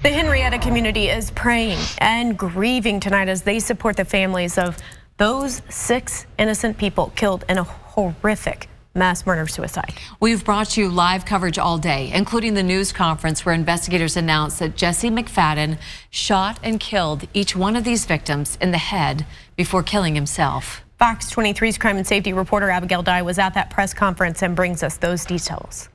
The Henrietta community is praying and grieving tonight as they support the families of those 6 innocent people killed in a horrific mass murder-suicide. We've brought you live coverage all day, including the news conference where investigators announced that Jesse McFadden shot and killed each one of these victims in the head before killing himself. Fox 23's crime and safety reporter Abigail Dye was at that press conference and brings us those details.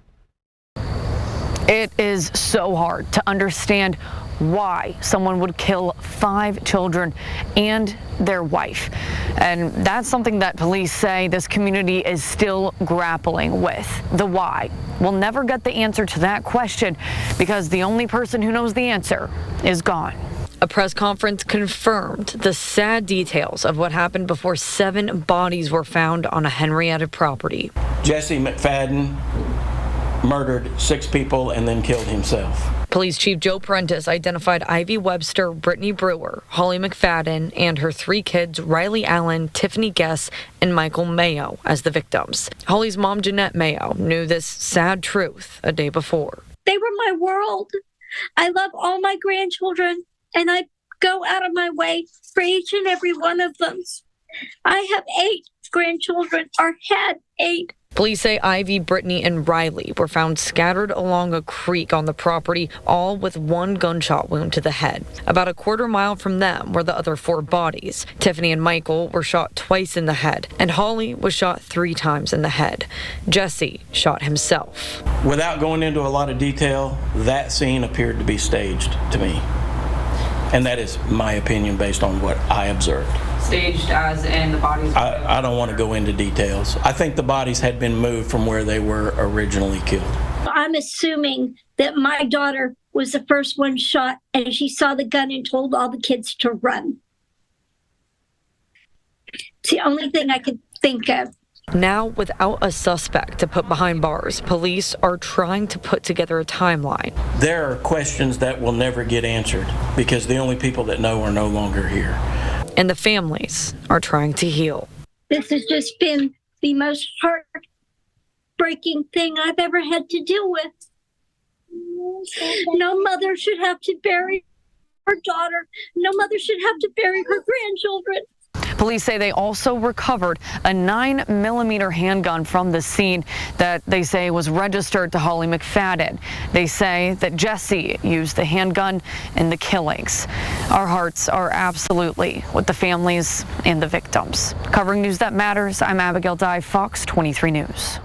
It is so hard to understand why someone would kill 5 children and their wife. And that's something that police say this community is still grappling with. The why. We'll never get the answer to that question because the only person who knows the answer is gone. A press conference confirmed the sad details of what happened before 7 bodies were found on a Henrietta property. Jesse McFadden murdered 6 people and then killed himself. Police Chief Joe Prentice identified Ivy Webster, Brittany Brewer, Holly McFadden, and her 3 kids, Riley Allen, Tiffany Guess, and Michael Mayo, as the victims. Holly's mom, Jeanette Mayo, knew this sad truth a day before. They were my world. I love all my grandchildren, and I go out of my way for each and every one of them. I have 8 grandchildren, or had 8. Police say Ivy, Brittany, and Riley were found scattered along a creek on the property, all with 1 gunshot wound to the head. About a quarter mile from them were the other 4 bodies. Tiffany and Michael were shot twice in the head, and Holly was shot 3 times in the head. Jesse shot himself. Without going into a lot of detail, that scene appeared to be staged to me. And that is my opinion based on what I observed. Staged as in the bodies? I don't want to go into details. I think the bodies had been moved from where they were originally killed. I'm assuming that my daughter was the first one shot, and she saw the gun and told all the kids to run. It's the only thing I could think of. Now, without a suspect to put behind bars, police are trying to put together a timeline. There are questions that will never get answered because the only people that know are no longer here. And the families are trying to heal. This has just been the most heartbreaking thing I've ever had to deal with. No mother should have to bury her daughter. No mother should have to bury her grandchildren. Police say they also recovered a 9mm handgun from the scene that they say was registered to Holly McFadden. They say that Jesse used the handgun in the killings. Our hearts are absolutely with the families and the victims. Covering news that matters, I'm Abigail Dye, Fox 23 News.